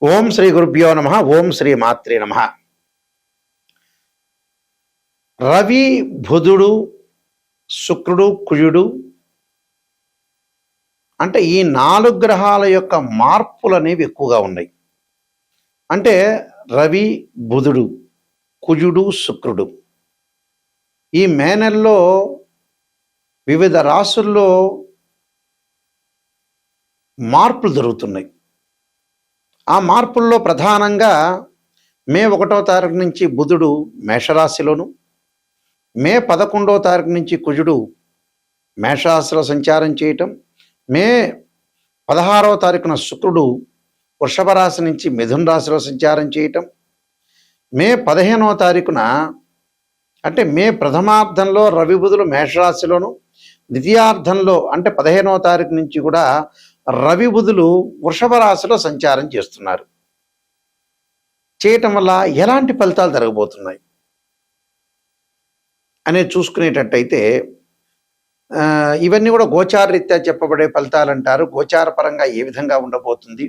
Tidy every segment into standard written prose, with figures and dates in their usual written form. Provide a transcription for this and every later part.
ఓం శ్రీ గురుభ్యో నమ. ఓం శ్రీ మాత్రే నమ. రవి, బుధుడు, శుక్రుడు, కుజుడు అంటే ఈ 4 గ్రహాల యొక్క మార్పులు అనేవి ఎక్కువగా ఉన్నాయి. అంటే రవి, బుధుడు, కుజుడు, శుక్రుడు ఈ మే నెలలో వివిధ రాశుల్లో మార్పులు జరుగుతున్నాయి. ఆ మార్పుల్లో ప్రధానంగా మే 1వ తారీఖు నుంచి బుధుడు మేషరాశిలోను, మే 11వ తారీఖు నుంచి కుజుడు మేషరాశిలో సంచారం చేయటం, మే 16వ తారీఖున శుక్రుడు వృషభ రాశి నుంచి మిథున రాశిలో సంచారం చేయటం, మే 15వ తారీఖున అంటే మే ప్రథమార్థంలో రవి బుధులు మేషరాశిలోను, ద్వితీయార్థంలో అంటే 15వ తారీఖు నుంచి కూడా రవి బుధులు వృషభ రాశిలో సంచారం చేస్తున్నారు. చేయటం వల్ల ఎలాంటి ఫలితాలు జరగబోతున్నాయి అనేది చూసుకునేటట్టయితే ఇవన్నీ కూడా గోచార రీత్యా చెప్పబడే ఫలితాలు అంటారు. గోచార పరంగా ఏ విధంగా ఉండబోతుంది,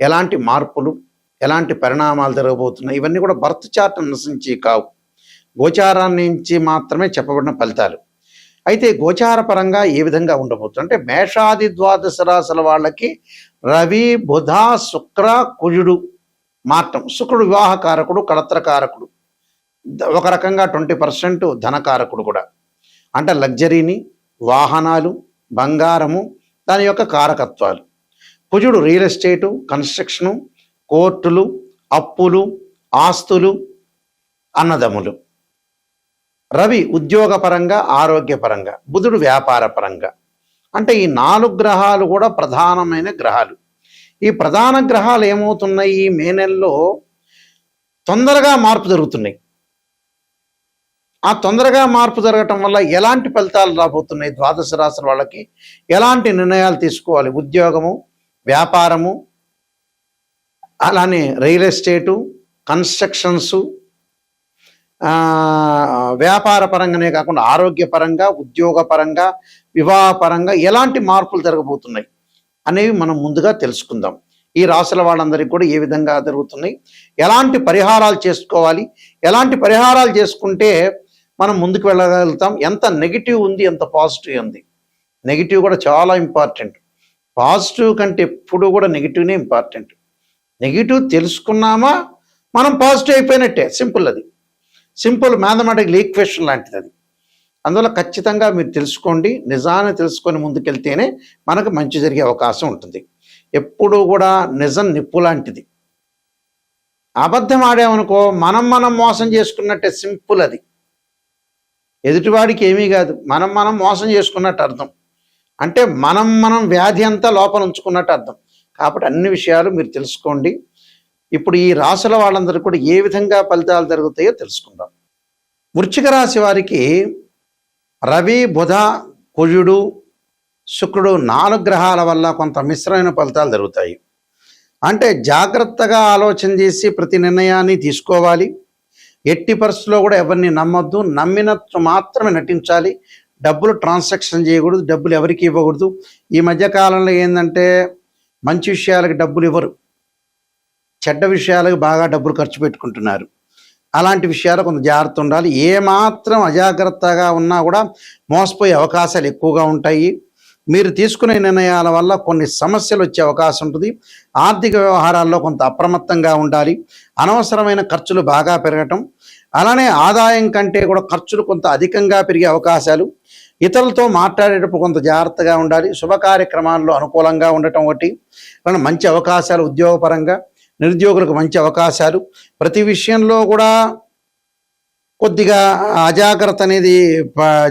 ఎలాంటి మార్పులు, ఎలాంటి పరిణామాలు జరగబోతున్నాయి, ఇవన్నీ కూడా బర్త్ చార్ట్ అనుసరించి కావు, గోచారాన్ని నుంచి మాత్రమే చెప్పబడిన ఫలితాలు. అయితే గోచార పరంగా ఏ విధంగా ఉండబోతుంది అంటే మేషాది ద్వాదశ రాశుల వాళ్ళకి రవి, బుధ, శుక్ర, కుజుడు మాత్రం. శుక్రుడు వివాహకారకుడు, కళత్రకారకుడు, ఒక రకంగా 20% ధనకారకుడు కూడా. అంటే లగ్జరీని, వాహనాలు, బంగారము దాని యొక్క కారకత్వాలు. కుజుడు రియల్ ఎస్టేటు, కన్స్ట్రక్షను, కోర్టులు, అప్పులు, ఆస్తులు, అన్నదమ్ములు. రవి ఉద్యోగపరంగా, ఆరోగ్యపరంగా, బుధుడు వ్యాపార పరంగా. అంటే ఈ 4 గ్రహాలు కూడా ప్రధానమైన గ్రహాలు. ఈ ప్రధాన గ్రహాలు ఏమవుతున్నాయి, ఈ మే నెలలో తొందరగా మార్పు జరుగుతున్నాయి. ఆ తొందరగా మార్పు జరగటం వల్ల ఎలాంటి ఫలితాలు రాబోతున్నాయి, ద్వాదశ రాశుల వాళ్ళకి ఎలాంటి నిర్ణయాలు తీసుకోవాలి, ఉద్యోగము, వ్యాపారము, అలానే రియల్ ఎస్టేటు, కన్స్ట్రక్షన్సు, వ్యాపార పరంగానే కాకుండా ఆరోగ్యపరంగా, ఉద్యోగపరంగా, వివాహపరంగా ఎలాంటి మార్పులు జరగబోతున్నాయి అనేవి మనం ముందుగా తెలుసుకుందాం. ఈ రాశుల వాళ్ళందరికీ కూడా ఏ విధంగా జరుగుతున్నాయి, ఎలాంటి పరిహారాలు చేసుకోవాలి, ఎలాంటి పరిహారాలు చేసుకుంటే మనం ముందుకు వెళ్ళగలుగుతాం, ఎంత నెగిటివ్ ఉంది, ఎంత పాజిటివ్ ఉంది. నెగిటివ్ కూడా చాలా ఇంపార్టెంట్. పాజిటివ్ కంటే ఎప్పుడు కూడా నెగిటివ్నే ఇంపార్టెంట్. నెగిటివ్ తెలుసుకున్నామా మనం పాజిటివ్ అయిపోయినట్టే. సింపుల్, అది సింపుల్ మ్యాథమెటికల్ ఈక్వేషన్ లాంటిది అది. అందువల్ల ఖచ్చితంగా మీరు తెలుసుకోండి, నిజాన్ని తెలుసుకొని ముందుకెళ్తేనే మనకు మంచి జరిగే అవకాశం ఉంటుంది. ఎప్పుడూ కూడా నిజం నిప్పు లాంటిది. అబద్ధం ఆడామనుకో మనం మోసం చేసుకున్నట్టే. సింపుల్ అది. ఎదుటివాడికి ఏమీ కాదు, మనం మోసం చేసుకున్నట్టు అర్థం. అంటే మనం వ్యాధి అంతా లోపల ఉంచుకున్నట్టు అర్థం. కాబట్టి అన్ని విషయాలు మీరు తెలుసుకోండి. ఇప్పుడు ఈ రాశుల వాళ్ళందరూ కూడా ఏ విధంగా ఫలితాలు జరుగుతాయో తెలుసుకుందాం. వృశ్చిక రాశి వారికి రవి, బుధ, కుజుడు, శుక్రుడు 4 గ్రహాల వల్ల కొంత మిశ్రమైన ఫలితాలు జరుగుతాయి. అంటే జాగ్రత్తగా ఆలోచన చేసి ప్రతి నిర్ణయాన్ని తీసుకోవాలి. ఎట్టి పరిస్థితుల్లో కూడా ఎవరిని నమ్మొద్దు, నమ్మినట్టు మాత్రమే నటించాలి. డబ్బులు ట్రాన్సాక్షన్ చేయకూడదు, డబ్బులు ఎవరికి ఇవ్వకూడదు. ఈ మధ్యకాలంలో ఏంటంటే మంచి విషయాలకు డబ్బులు ఇవ్వరు, చెడ్డ విషయాలకు బాగా డబ్బులు ఖర్చు పెట్టుకుంటున్నారు. అలాంటి విషయాలు కొంత జాగ్రత్త ఉండాలి. ఏమాత్రం అజాగ్రత్తగా ఉన్నా కూడా మోసపోయే అవకాశాలు ఎక్కువగా ఉంటాయి. మీరు తీసుకునే నిర్ణయాల వల్ల కొన్ని సమస్యలు వచ్చే అవకాశం ఉంటుంది. ఆర్థిక వ్యవహారాల్లో కొంత అప్రమత్తంగా ఉండాలి. అనవసరమైన ఖర్చులు బాగా పెరగటం, అలానే ఆదాయం కంటే కూడా ఖర్చులు కొంత అధికంగా పెరిగే అవకాశాలు. ఇతరులతో మాట్లాడేటప్పుడు కొంత జాగ్రత్తగా ఉండాలి. శుభ కార్యక్రమాల్లో అనుకూలంగా ఉండటం ఒకటి. అలానే మంచి అవకాశాలు, ఉద్యోగపరంగా నిరుద్యోగులకు మంచి అవకాశాలు. ప్రతి విషయంలో కూడా కొద్దిగా అజాగ్రత్త అనేది,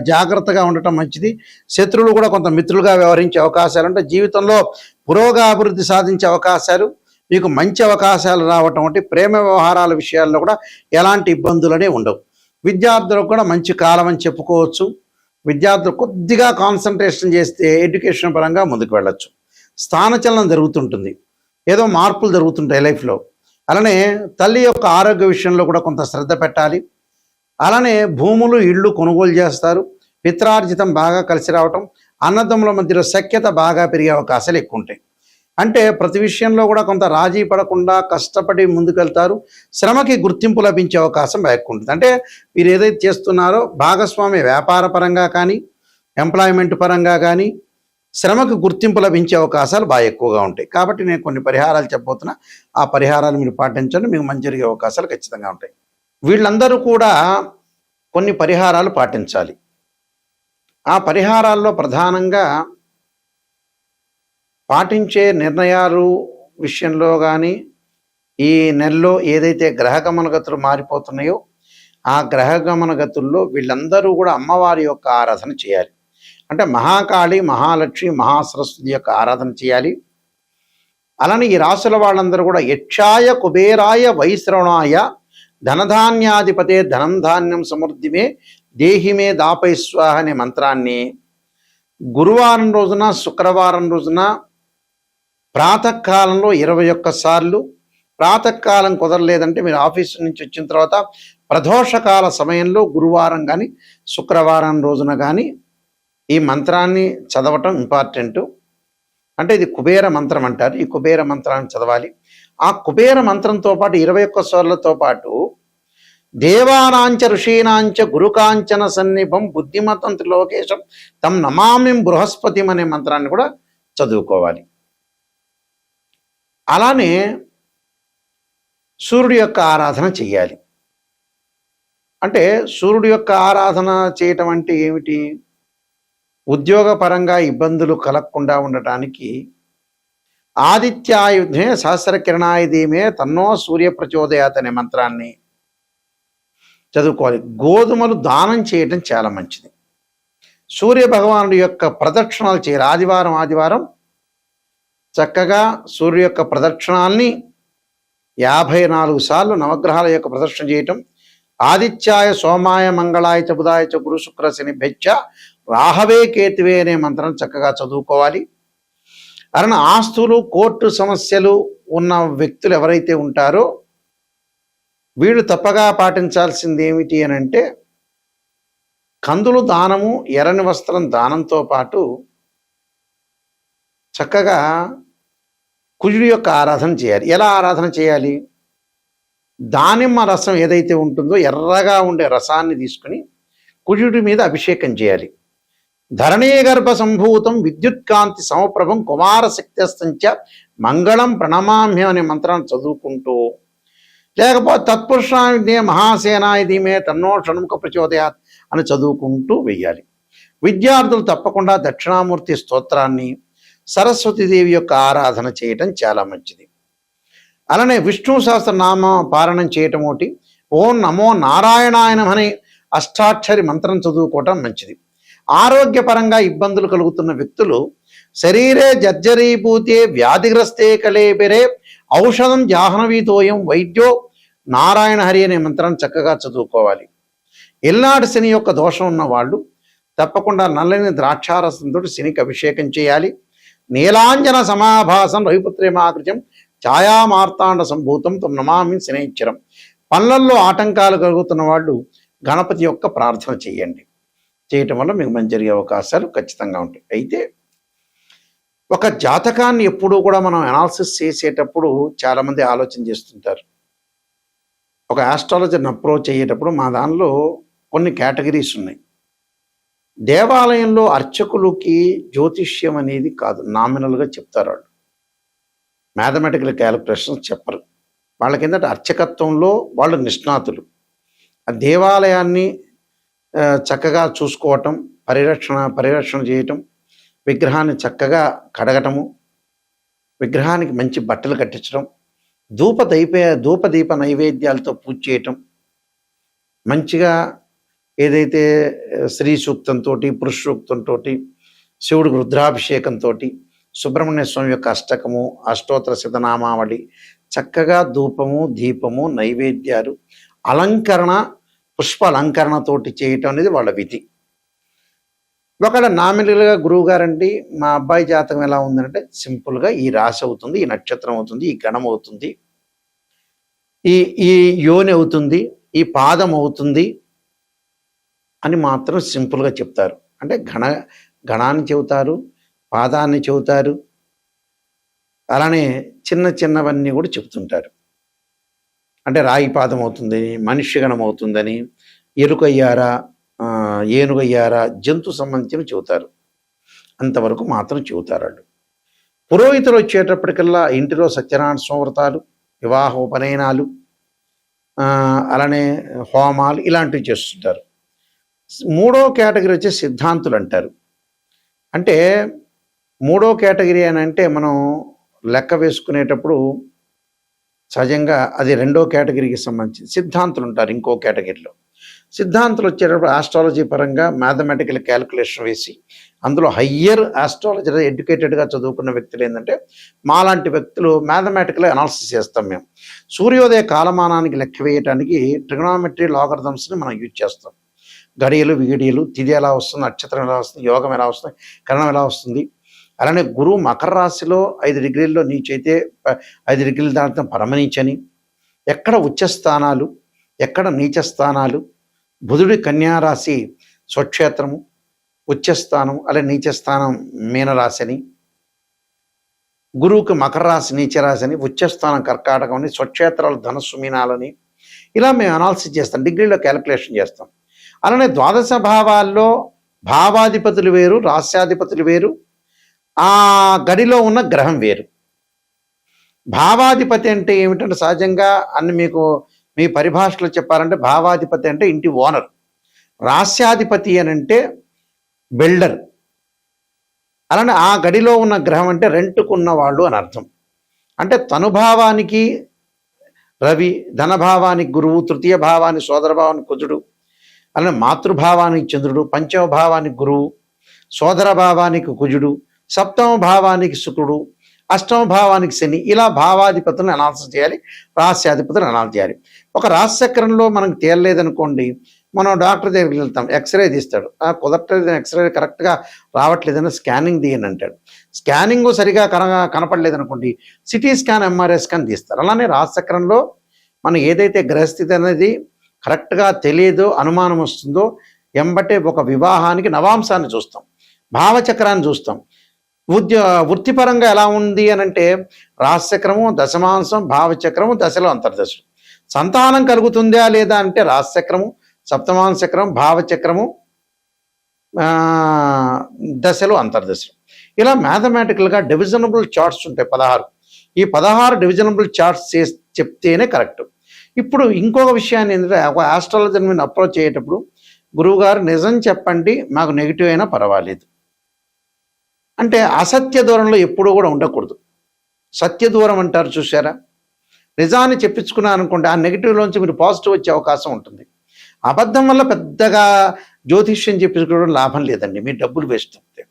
జాగ్రత్తగా ఉండటం మంచిది. శత్రువులు కూడా కొంత మిత్రులుగా వ్యవహరించే అవకాశాలు. అంటే జీవితంలో పురోగతి సాధించే అవకాశాలు, మీకు మంచి అవకాశాలు రావటం ఒకటి. ప్రేమ వ్యవహారాల విషయాల్లో కూడా ఎలాంటి ఇబ్బందులనే ఉండవు. విద్యార్థులకు కూడా మంచి కాలం అని చెప్పుకోవచ్చు. విద్యార్థులు కొద్దిగా కాన్సన్ట్రేషన్ చేస్తే ఎడ్యుకేషన్ పరంగా ముందుకు వెళ్ళచ్చు. స్థానచలనం జరుగుతుంటుంది, ఏదో మార్పులు జరుగుతుంటాయి లైఫ్లో. అలానే తల్లి యొక్క ఆరోగ్య విషయంలో కూడా కొంత శ్రద్ధ పెట్టాలి. అలానే భూములు, ఇళ్ళు కొనుగోలు చేస్తారు. పిత్రార్జితం బాగా కలిసి రావటం, అన్నదమ్ముల మధ్యలో సఖ్యత బాగా పెరిగే అవకాశాలు ఎక్కువ ఉంటాయి. అంటే ప్రతి విషయంలో కూడా కొంత రాజీ పడకుండా కష్టపడి ముందుకెళ్తారు. శ్రమకి గుర్తింపు లభించే అవకాశం ఎక్కువ ఉంటుంది. అంటే మీరు ఏదైతే చేస్తున్నారో భాగస్వామి వ్యాపార పరంగా కానీ ఎంప్లాయ్మెంట్ పరంగా కానీ శ్రమకు గుర్తింపు లభించే అవకాశాలు బాగా ఎక్కువగా ఉంటాయి. కాబట్టి నేను కొన్ని పరిహారాలు చెప్పబోతున్నా. ఆ పరిహారాలు మీరు పాటించండి, మీకు మంచి జరిగే అవకాశాలు ఖచ్చితంగా ఉంటాయి. వీళ్ళందరూ కూడా కొన్ని పరిహారాలు పాటించాలి. ఆ పరిహారాల్లో ప్రధానంగా పాటించే నిర్ణయాలు విషయంలో కానీ ఈ నెలలో ఏదైతే గ్రహగమన గతులు మారిపోతున్నాయో ఆ గ్రహగమన గతుల్లో వీళ్ళందరూ కూడా అమ్మవారి యొక్క ఆరాధన చేయాలి. అంటే మహాకాళి, మహాలక్ష్మి, మహాసరస్వతి యొక్క ఆరాధన చేయాలి. అలానే ఈ రాసుల వాళ్ళందరూ కూడా యక్షాయ, కుబేరాయ, వైశ్రవణాయ, ధనధాన్యాధిపతే ధనం ధాన్యం సమృద్ధిమే దేహిమే దాపై స్వాహ అనే మంత్రాన్ని గురువారం రోజున, శుక్రవారం రోజున ప్రాతకాలంలో 21 సార్లు, ప్రాతకాలం కుదరలేదంటే మీరు ఆఫీసు నుంచి వచ్చిన తర్వాత ప్రదోషకాల సమయంలో గురువారం కానీ శుక్రవారం రోజున కానీ ఈ మంత్రాన్ని చదవటం ఇంపార్టెంటు. అంటే ఇది కుబేర మంత్రం అంటారు. ఈ కుబేర మంత్రాన్ని చదవాలి. ఆ కుబేర మంత్రంతో పాటు 21 సార్లతో పాటు దేవానాంచ ఋషీనాంచ గురుకాంచన సన్నిభం బుద్ధిమతం త్రిలోకేశం తం నమామిం బృహస్పతిం అనే మంత్రాన్ని కూడా చదువుకోవాలి. అలానే సూర్యుడి యొక్క ఆరాధన చెయ్యాలి. అంటే సూర్యుడి యొక్క ఆరాధన చేయటం అంటే ఏమిటి? ఉద్యోగపరంగా ఇబ్బందులు కలగకుండా ఉండటానికి ఆదిత్యాయుధే సహస్రకిరణాయ ధీమే తన్నో సూర్య ప్రచోదయాత్ అనే మంత్రాన్ని చదువుకోవాలి. గోధుమలు దానం చేయటం చాలా మంచిది. సూర్య భగవానుడి యొక్క ప్రదక్షిణాలు చేయాలి. ఆదివారం చక్కగా సూర్య యొక్క ప్రదక్షిణాల్ని 54 సార్లు నవగ్రహాల యొక్క ప్రదక్షిణ చేయటం. ఆదిత్యాయ, సోమాయ, మంగళాయ చ బుధాయ చ గురు శుక్ర శని భెచ్చ రాహవే కేతువే అనే మంత్రం చక్కగా చదువుకోవాలి. అలానే ఆస్తులు, కోర్టు సమస్యలు ఉన్న వ్యక్తులు ఎవరైతే ఉంటారో వీళ్ళు తప్పగా పాటించాల్సింది ఏమిటి అని అంటే కందులు దానము, ఎర్రని వస్త్రం దానంతో పాటు చక్కగా కుజుడి యొక్క ఆరాధన చేయాలి. ఎలా ఆరాధన చేయాలి? దానిమ్మ రసం ఏదైతే ఉంటుందో ఎర్రగా ఉండే రసాన్ని తీసుకుని కుజుడి మీద అభిషేకం చేయాలి. ధరణీ గర్భ సంభూతం విద్యుత్కాంతి సమప్రభం కుమారశక్తిస్తంచ మంగళం ప్రణమామ్యం అనే మంత్రాన్ని చదువుకుంటూ, లేకపోతే తత్పురుషాయ మహాసేనాయ ధీమే తన్నో షణ్ముఖ ప్రచోదయాత్ అని చదువుకుంటూ వెయ్యాలి. విద్యార్థులు తప్పకుండా దక్షిణామూర్తి స్తోత్రాన్ని, సరస్వతీదేవి యొక్క ఆరాధన చేయటం చాలా మంచిది. అలానే విష్ణు సహస్రనామ పారాయణం చేయటం ఒకటి. ఓం నమో నారాయణాయనం అనే అష్టాక్షరి మంత్రం చదువుకోవటం మంచిది. ఆరోగ్యపరంగా ఇబ్బందులు కలుగుతున్న వ్యక్తులు శరీరే జర్జరీభూతే వ్యాధిగ్రస్తే కలేబెరే ఔషధం జాహ్నవీతోయం వైద్యో నారాయణ హరి అనే మంత్రాన్ని చక్కగా చదువుకోవాలి. ఎల్నాడు శని యొక్క దోషం ఉన్న వాళ్ళు తప్పకుండా నల్లని ద్రాక్షారసంతో శనికి అభిషేకం చేయాలి. నీలాంజన సమాభాసం రవిపుత్రేమాకృత్యం ఛాయామార్తాండ సంభూతం తం నమామి శనైశ్చరం. పనులల్లో ఆటంకాలు కలుగుతున్న వాళ్ళు గణపతి యొక్క ప్రార్థన చేయండి. చేయటం వల్ల మీకు మంచి జరిగే అవకాశాలు ఖచ్చితంగా ఉంటాయి. అయితే ఒక జాతకాన్ని ఎప్పుడూ కూడా మనం అనాలిసిస్ చేసేటప్పుడు చాలామంది ఆలోచన చేస్తుంటారు. ఒక ఆస్ట్రాలజర్ని అప్రోచ్ అయ్యేటప్పుడు మా దానిలో కొన్ని కేటగిరీస్ ఉన్నాయి. దేవాలయంలో అర్చకులకి జ్యోతిష్యం అనేది కాదు, నామినల్గా చెప్తారు. వాళ్ళు మ్యాథమెటికల్ క్యాలిక్యులేషన్స్ చెప్పరు. వాళ్ళ కిందట అర్చకత్వంలో వాళ్ళు నిష్ణాతులు. ఆ దేవాలయాన్ని చక్కగా చూసుకోవటం, పరిరక్షణ చేయటం, విగ్రహాన్ని చక్కగా కడగటము, విగ్రహానికి మంచి బట్టలు కట్టించడం, ధూపదీప నైవేద్యాలతో పూజ చేయటం, మంచిగా ఏదైతే శ్రీ సూక్తంతో, పురుష సూక్తంతో, శివుడికి రుద్రాభిషేకంతో, సుబ్రహ్మణ్య స్వామి యొక్క అష్టకము, అష్టోత్తర శతనామావళి, చక్కగా ధూపము, దీపము, నైవేద్యాలు, అలంకరణ, పుష్ప అలంకరణతోటి చేయటం అనేది వాళ్ళ విధి. ఒకవేళ నామినల్గా గురువు గారండి మా అబ్బాయి జాతకం ఎలా ఉందంటే సింపుల్గా ఈ రాశి అవుతుంది, ఈ నక్షత్రం అవుతుంది, ఈ గణం అవుతుంది, ఈ యోని అవుతుంది, ఈ పాదం అవుతుంది అని మాత్రం సింపుల్గా చెప్తారు. అంటే గణాన్ని చెబుతారు, పాదాన్ని చెబుతారు, అలానే చిన్న చిన్నవన్నీ కూడా చెప్తుంటారు. అంటే రాయి పాదం అవుతుందని, మనిషి గణం అవుతుందని, ఎరుకయ్యారా, ఏనుగయ్యారా, జంతు సంబంధించినవి చెబుతారు. అంతవరకు మాత్రం చెబుతారు వాళ్ళు. పురోహితులు వచ్చేటప్పటికల్లా ఇంటిలో సత్యనారాయణ స్వామి వ్రతాలు, వివాహ ఉపనయనాలు, అలానే హోమాలు ఇలాంటివి చేస్తుంటారు. మూడో కేటగిరీ వచ్చి సిద్ధాంతులు అంటారు. అంటే మూడో కేటగిరీ అని అంటే మనం లెక్క వేసుకునేటప్పుడు సహజంగా అది రెండో కేటగిరీకి సంబంధించి సిద్ధాంతులు ఉంటారు. ఇంకో కేటగిరీలో సిద్ధాంతులు వచ్చేటప్పుడు ఆస్ట్రాలజీ పరంగా మ్యాథమెటికల్ క్యాలిక్యులేషన్ వేసి అందులో హయ్యర్ ఆస్ట్రాలజీ ఎడ్యుకేటెడ్గా చదువుకున్న వ్యక్తులు ఏంటంటే మాలాంటి వ్యక్తులు మ్యాథమెటికల్ అనాలిసిస్ చేస్తాం. మేము సూర్యోదయ కాలమానానికి లెక్క వేయడానికి ట్రిగనామెట్రీ లాగరిథమ్స్ని మనం యూజ్ చేస్తాం. గడియలు విగిడియలు, తిథి ఎలా వస్తుంది, నక్షత్రం ఎలా వస్తుంది, యోగం ఎలా వస్తుంది, కరణం ఎలా వస్తుంది. అలానే గురువు మకర రాశిలో 5 డిగ్రీల్లో నీచైతే 5 డిగ్రీల దాటిన పరమనీచని, ఎక్కడ ఉచ్చస్థానాలు, ఎక్కడ నీచ స్థానాలు, బుధుడి కన్యారాశి స్వక్షేత్రము, ఉచ్చస్థానం అలా నీచస్థానం మీనరాశి అని, గురువుకి మకర రాశి నీచరాశి అని, ఉచ్చస్థానం కర్కాటకం అని, స్వక్షేత్రాలు ధనస్సు మీనాలని ఇలా మేము అనాలిసిస్ చేస్తాం, డిగ్రీలో క్యాలిక్యులేషన్ చేస్తాం. అలానే ద్వాదశ భావాల్లో భావాధిపతులు వేరు, రాస్యాధిపతులు వేరు, ఆ గడిలో ఉన్న గ్రహం వేరు. భావాధిపతి అంటే ఏమిటంటే సహజంగా అన్ని మీకు మీ పరిభాషలో చెప్పాలంటే భావాధిపతి అంటే ఇంటి ఓనర్, రాస్యాధిపతి అని అంటే బిల్డర్. అలానే ఆ గడిలో ఉన్న గ్రహం అంటే రెంట్కున్న వాళ్ళు అని అర్థం. అంటే తనుభావానికి రవి, ధనభావానికి గురువు, తృతీయ భావానికి సోదర భావానికి కుజుడు, అలానే మాతృభావానికి చంద్రుడు, పంచమ భావానికి గురువు, సోదర భావానికి కుజుడు, సప్తమ భావానికి శుక్రుడు, అష్టమ భావానికి శని, ఇలా భావాధిపతులను అనాలిసిస్ చేయాలి, రాస్యాధిపతులను అనాలిసిస్ చేయాలి. ఒక రాశిచక్రంలో మనకు తేలలేదనుకోండి, మనం డాక్టర్ దగ్గరికి వెళ్తాం, ఎక్స్రే తీస్తాడు, కుదరట్లేదు, ఎక్స్రే కరెక్ట్గా రావట్లేదని స్కానింగ్ తీయని అంటాడు. స్కానింగ్ సరిగా కనపడలేదనుకోండి, సిటీ స్కాన్, ఎంఆర్ఐ స్కాన్ తీస్తారు. అలానే రాశిచక్రంలో మనం ఏదైతే గ్రహస్థితి అనేది కరెక్ట్గా తెలియదో, అనుమానం వస్తుందో, ఎంబటే ఒక వివాహానికి నవాంశాన్ని చూస్తాం, భావచక్రాన్ని చూస్తాం. వృత్తిపరంగా ఎలా ఉంది అని అంటే రాశిచక్రము, దశమాంశం, భావచక్రము, దశలో అంతర్దశలు. సంతానం కలుగుతుందా లేదా అంటే రాశిచక్రము, సప్తమాంశ చక్రం, భావచక్రము, దశలు అంతర్దశలు. ఇలా మ్యాథమెటికల్గా డివిజనబుల్ చార్ట్స్ ఉంటాయి 16. ఈ 16 డివిజనబుల్ చార్ట్స్ చెప్తేనే కరెక్ట్. ఇప్పుడు ఇంకొక విషయాన్ని ఏంటంటే ఒక ఆస్ట్రాలజర్ని మీరు అప్రోచ్ అయ్యేటప్పుడు, గురువుగారు నిజం చెప్పండి, మాకు నెగిటివ్ అయినా పర్వాలేదు అంటే అసత్య దూరంలో ఎప్పుడూ కూడా ఉండకూడదు. సత్య దూరం అంటారు చూసారా, నిజాన్ని చెప్పించుకున్నారు అనుకోండి, ఆ నెగిటివ్లోంచి మీరు పాజిటివ్ వచ్చే అవకాశం ఉంటుంది. అబద్ధం వల్ల పెద్దగా జ్యోతిష్యం చెప్పించుకోవడం లాభం లేదండి, మీ డబ్బులు వేస్ట్ అవుతాయి.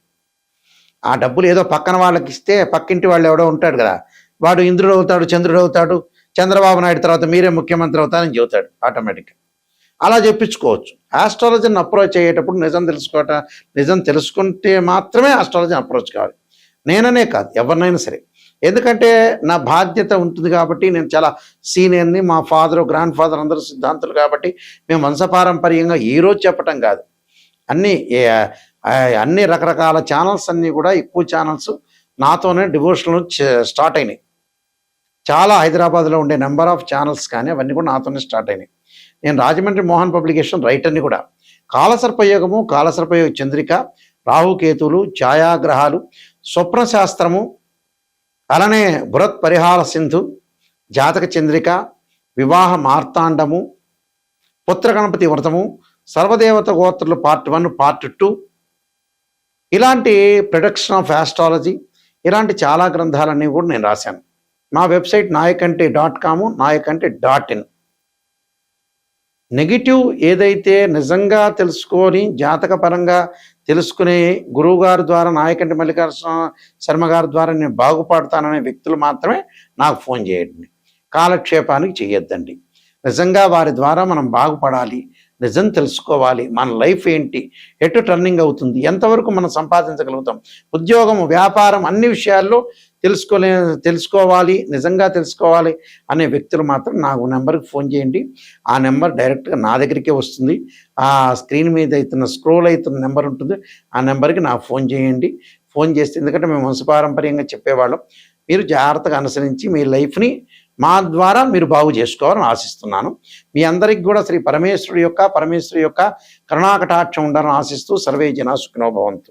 ఆ డబ్బులు ఏదో పక్కన వాళ్ళకి ఇస్తే, పక్కింటి వాళ్ళు ఎవడో ఉంటాడు కదా, వాడు ఇంద్రుడు అవుతాడు, చంద్రుడు అవుతాడు, చంద్రబాబు నాయుడు తర్వాత మీరే ముఖ్యమంత్రి అవుతారని చెబుతాడు ఆటోమేటిక్గా. అలా చెప్పించుకోవచ్చు. ఆస్ట్రాలజీని అప్రోచ్ అయ్యేటప్పుడు నిజం తెలుసుకుంటే మాత్రమే ఆస్ట్రాలజీని అప్రోచ్ కావాలి. నేననే కాదు, ఎవరినైనా సరే. ఎందుకంటే నా బాధ్యత ఉంటుంది కాబట్టి, నేను చాలా సీనియర్ని, మా ఫాదరు, గ్రాండ్ ఫాదర్ అందరూ సిద్ధాంతులు కాబట్టి మేము వంశపారంపర్యంగా ఈరోజు చెప్పటం కాదు. అన్ని రకరకాల ఛానల్స్ అన్నీ కూడా, ఎక్కువ ఛానల్స్ నాతోనే డివోషనల్ స్టార్ట్ అయినాయి. చాలా హైదరాబాద్లో ఉండే నెంబర్ ఆఫ్ ఛానల్స్ కానీ అవన్నీ కూడా నాతోనే స్టార్ట్ అయినాయి. నేను రాజమండ్రి మోహన్ పబ్లికేషన్ రైటర్ని కూడా. కాలసర్పయోగము, కాలసర్పయోగ చంద్రిక, రాహుకేతువులు, ఛాయాగ్రహాలు, స్వప్న శాస్త్రము, అలానే బృహత్ పరిహార సింధు, జాతక చంద్రిక, వివాహ మార్తాండము, పుత్ర గణపతి వ్రతము, సర్వదేవత గోత్రులు పార్ట్ 1, పార్ట్ 2, ఇలాంటి ప్రొడక్షన్ ఆఫ్ ఆస్ట్రాలజీ, ఇలాంటి చాలా గ్రంథాలన్నీ కూడా నేను రాశాను. మా వెబ్సైట్ nayakanti.com, nayakanti.in. నెగిటివ్ ఏదైతే నిజంగా తెలుసుకొని జాతకపరంగా తెలుసుకునే గురువుగారి ద్వారా, నాయకంటి మల్లికార్జున శర్మ గారి ద్వారా నేను బాగుపడతాననే వ్యక్తులు మాత్రమే నాకు ఫోన్ చేయండి. కాలక్షేపానికి చేయొద్దండి. నిజంగా వారి ద్వారా మనం బాగుపడాలి, నిజం తెలుసుకోవాలి, మన లైఫ్ ఏంటి, ఎటు టర్నింగ్ అవుతుంది, ఎంతవరకు మనం సంపాదించగలుగుతాం, ఉద్యోగం, వ్యాపారం, అన్ని విషయాల్లో తెలుసుకోవాలి, నిజంగా తెలుసుకోవాలి అనే వ్యక్తులు మాత్రం నాకు నెంబర్కి ఫోన్ చేయండి. ఆ నెంబర్ డైరెక్ట్గా నా దగ్గరికే వస్తుంది. ఆ స్క్రీన్ మీద అవుతున్న స్క్రోల్ అవుతున్న నెంబర్ ఉంటుంది, ఆ నెంబర్కి నాకు ఫోన్ చేయండి. ఫోన్ చేస్తే, ఎందుకంటే మేము వంశపారంపర్యంగా చెప్పేవాళ్ళం, మీరు జాగ్రత్తగా అనుసరించి మీ లైఫ్ని మా ద్వారా మీరు బాగు చేసుకోవాలని ఆశిస్తున్నాను. మీ అందరికి కూడా శ్రీ పరమేశ్వరి యొక్క కరుణాకటాక్షం ఉండాలని ఆశిస్తూ సర్వే జనా సుఖినో భవంతు.